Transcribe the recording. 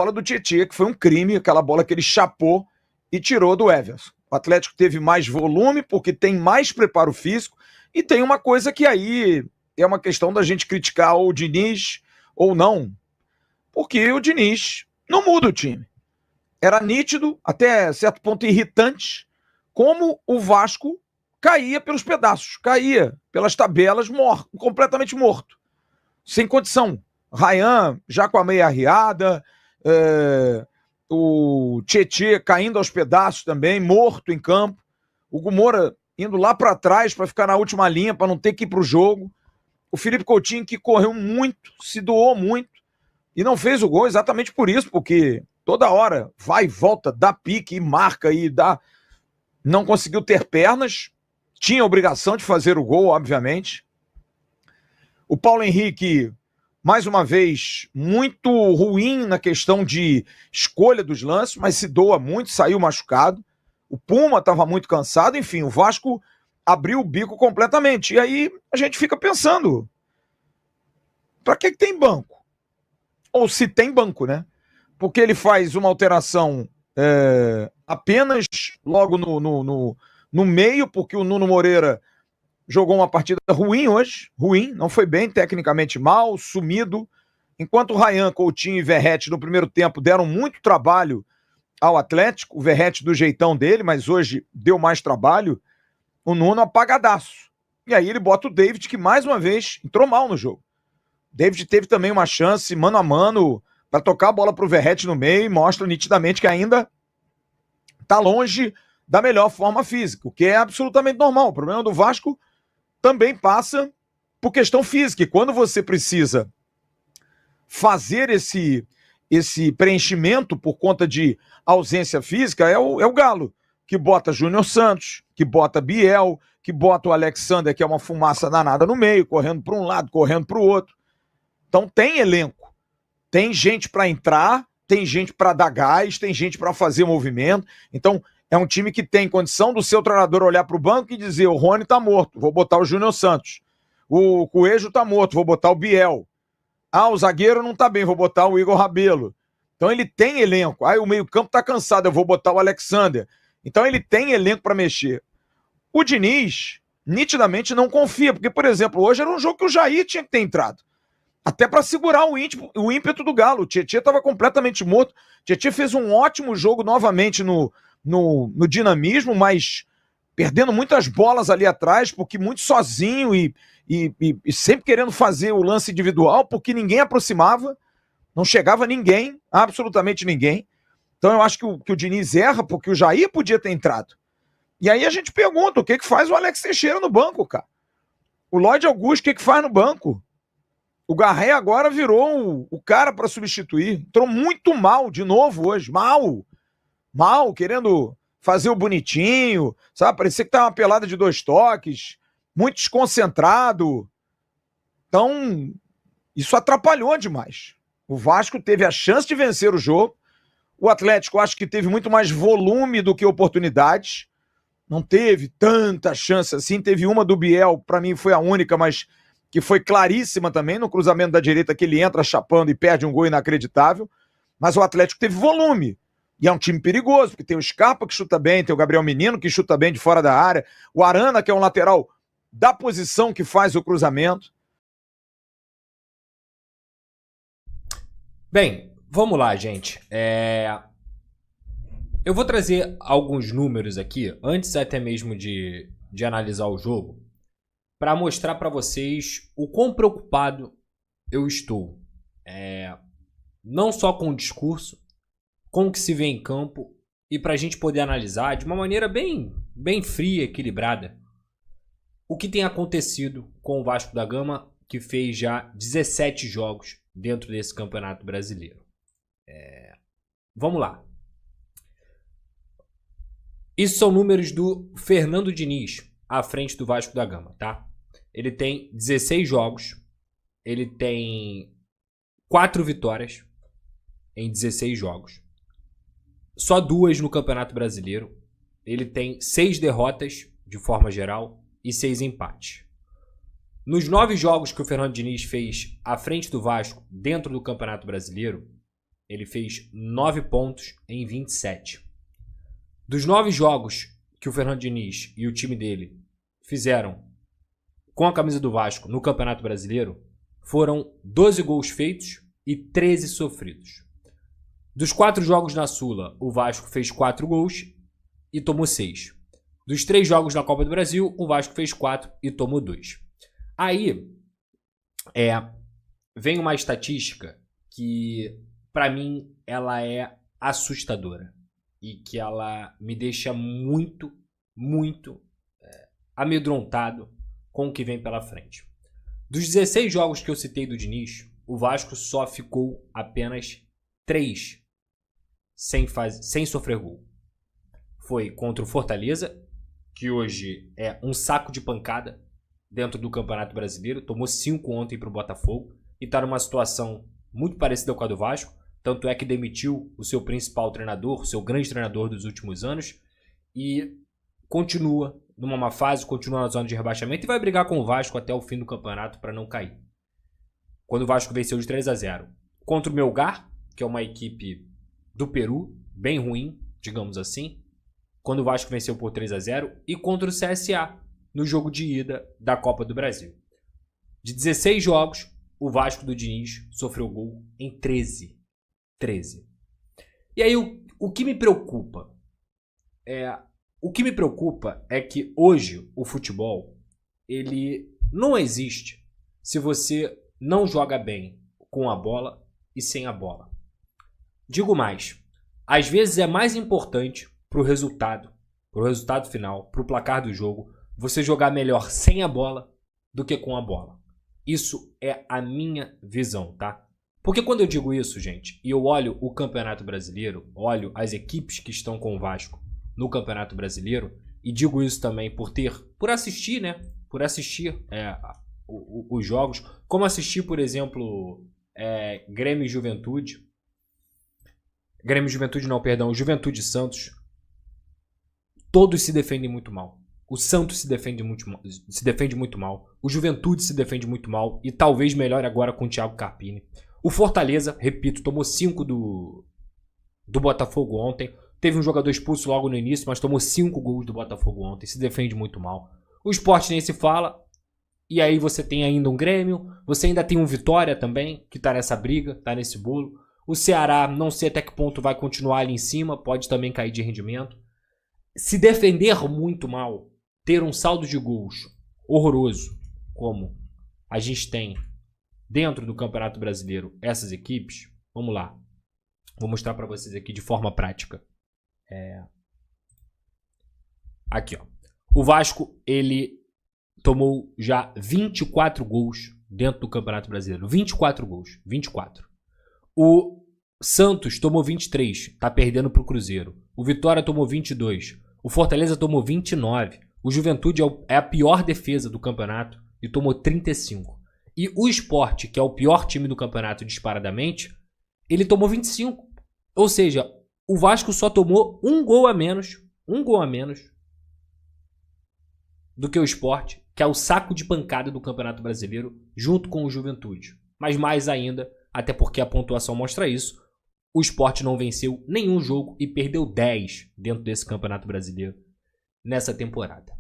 bola do Tietê, que foi um crime, aquela bola que ele chapou e tirou do Everson. O Atlético teve mais volume porque tem mais preparo físico e tem uma coisa que aí é uma questão da gente criticar ou o Diniz ou não, porque o Diniz não muda o time. Era nítido, até certo ponto irritante, como o Vasco caía pelos pedaços, caía pelas tabelas completamente morto, sem condição. Ryan já com a meia arriada, o Tietê caindo aos pedaços também, morto em campo, o Gumora indo lá para trás para ficar na última linha, para não ter que ir para o jogo, o Felipe Coutinho que correu muito, se doou muito e não fez o gol exatamente por isso, porque toda hora vai e volta, dá pique e marca e dá... Não conseguiu ter pernas, tinha a obrigação de fazer o gol, obviamente. O Paulo Henrique, mais uma vez, muito ruim na questão de escolha dos lances, mas se doa muito, saiu machucado. O Puma estava muito cansado, enfim, o Vasco abriu o bico completamente. E aí a gente fica pensando, para que tem banco? Ou se tem banco, né? Porque ele faz uma alteração apenas logo no meio, porque o Nuno Moreira jogou uma partida ruim hoje, ruim, não foi bem, tecnicamente mal, sumido, enquanto o Ryan, Coutinho e Verratti no primeiro tempo deram muito trabalho ao Atlético, o Verratti do jeitão dele, mas hoje deu mais trabalho, o Nuno apagadaço. E aí ele bota o David, que mais uma vez entrou mal no jogo. O David teve também uma chance, mano a mano, para tocar a bola pro Verratti no meio e mostra nitidamente que ainda está longe da melhor forma física, o que é absolutamente normal. O problema do Vasco também passa por questão física. E quando você precisa fazer esse preenchimento por conta de ausência física, é o Galo, que bota Júnior Santos, que bota Biel, que bota o Alexander, que é uma fumaça danada no meio, correndo para um lado, correndo para o outro. Então tem elenco, tem gente para entrar, tem gente para dar gás, tem gente para fazer movimento. Então é um time que tem condição do seu treinador olhar para o banco e dizer: o Rony tá morto, vou botar o Júnior Santos. O Coelho tá morto, vou botar o Biel. Ah, o zagueiro não tá bem, vou botar o Igor Rabelo. Então ele tem elenco. Ah, o meio-campo tá cansado, eu vou botar o Alexander. Então ele tem elenco para mexer. O Diniz nitidamente não confia, porque, por exemplo, hoje era um jogo que o Jair tinha que ter entrado. Até para segurar o ímpeto do Galo. O Tietê estava completamente morto. O Tietê fez um ótimo jogo novamente no dinamismo, mas perdendo muitas bolas ali atrás, porque muito sozinho e sempre querendo fazer o lance individual, porque ninguém aproximava, não chegava ninguém, absolutamente ninguém. Então eu acho que o Diniz erra, porque o Jair podia ter entrado. E aí a gente pergunta, o que faz o Alex Teixeira no banco, cara? O Lloyd Augusto, o que faz no banco? O Garré agora virou o cara para substituir. Entrou muito mal de novo hoje. Mal, querendo fazer o bonitinho, sabe? Parecia que tá uma pelada de 2 toques. Muito desconcentrado. Então, isso atrapalhou demais. O Vasco teve a chance de vencer o jogo. O Atlético acho que teve muito mais volume do que oportunidades. Não teve tanta chance assim. Teve uma do Biel, para mim foi a única, mas que foi claríssima também, no cruzamento da direita, que ele entra chapando e perde um gol inacreditável. Mas o Atlético teve volume. E é um time perigoso, porque tem o Scarpa que chuta bem, tem o Gabriel Menino que chuta bem de fora da área, o Arana, que é um lateral da posição que faz o cruzamento. Bem, vamos lá, gente. Eu vou trazer alguns números aqui, antes até mesmo de analisar o jogo, para mostrar para vocês o quão preocupado eu estou. Não só com o discurso, com o que se vê em campo, e para a gente poder analisar de uma maneira bem fria, equilibrada, o que tem acontecido com o Vasco da Gama, que fez já 17 jogos dentro desse Campeonato Brasileiro. Vamos lá. Isso são números do Fernando Diniz, à frente do Vasco da Gama, tá? Ele tem 16 jogos, ele tem 4 vitórias em 16 jogos. Só 2 no Campeonato Brasileiro. Ele tem 6 derrotas, de forma geral, e 6 empates. Nos 9 jogos que o Fernando Diniz fez à frente do Vasco, dentro do Campeonato Brasileiro, ele fez 9 pontos em 27. Dos 9 jogos que o Fernando Diniz e o time dele fizeram com a camisa do Vasco no Campeonato Brasileiro, foram 12 gols feitos e 13 sofridos. Dos 4 jogos na Sula, o Vasco fez 4 gols e tomou 6. Dos 3 jogos na Copa do Brasil, o Vasco fez 4 e tomou 2. Aí, vem uma estatística que, para mim, ela é assustadora. E que ela me deixa muito, muito amedrontado com o que vem pela frente. Dos 16 jogos que eu citei do Diniz, o Vasco só ficou apenas 3 sem sofrer gol. Foi contra o Fortaleza, que hoje é um saco de pancada dentro do Campeonato Brasileiro. Tomou 5 ontem para o Botafogo e está numa situação muito parecida com a do Vasco. Tanto é que demitiu o seu principal treinador, o seu grande treinador dos últimos anos. E continua numa má fase, continua na zona de rebaixamento e vai brigar com o Vasco até o fim do campeonato para não cair. Quando o Vasco venceu de 3-0 contra o Melgar, que é uma equipe do Peru, bem ruim, digamos assim. Quando o Vasco venceu por 3-0 e contra o CSA, no jogo de ida da Copa do Brasil. De 16 jogos, o Vasco do Diniz sofreu gol em 13. E aí o que me preocupa é que hoje o futebol ele não existe se você não joga bem com a bola e sem a bola. Digo mais, às vezes é mais importante pro resultado final, pro placar do jogo, você jogar melhor sem a bola do que com a bola. Isso é a minha visão, tá? Porque quando eu digo isso, gente, e eu olho o Campeonato Brasileiro, olho as equipes que estão com o Vasco no Campeonato Brasileiro, e digo isso também por assistir, né? Por assistir os jogos, como assistir, por exemplo, Grêmio e Juventude. Juventude e Santos. Todos se defendem muito mal. O Santos se defende muito mal. O Juventude se defende muito mal. E talvez melhore agora com o Thiago Carpini. O Fortaleza, repito, tomou 5 do Botafogo ontem. Teve um jogador expulso logo no início, mas tomou 5 gols do Botafogo ontem. Se defende muito mal. O Sport nem se fala. E aí você tem ainda um Grêmio. Você ainda tem um Vitória também, que tá nessa briga, tá nesse bolo. O Ceará, não sei até que ponto vai continuar ali em cima. Pode também cair de rendimento. Se defender muito mal, ter um saldo de gols horroroso, como a gente tem dentro do Campeonato Brasileiro, essas equipes, vamos lá. Vou mostrar para vocês aqui de forma prática. Aqui, ó. O Vasco, ele tomou já 24 gols dentro do Campeonato Brasileiro. 24 gols. 24. O Santos tomou 23. Tá perdendo pro Cruzeiro. O Vitória tomou 22. O Fortaleza tomou 29. O Juventude é a pior defesa do campeonato e tomou 35. E o Sport, que é o pior time do campeonato disparadamente, ele tomou 25. Ou seja, o Vasco só tomou um gol a menos do que o Sport, que é o saco de pancada do Campeonato Brasileiro, junto com o Juventude. Mas mais ainda, até porque a pontuação mostra isso, o Sport não venceu nenhum jogo e perdeu 10 dentro desse Campeonato Brasileiro nessa temporada.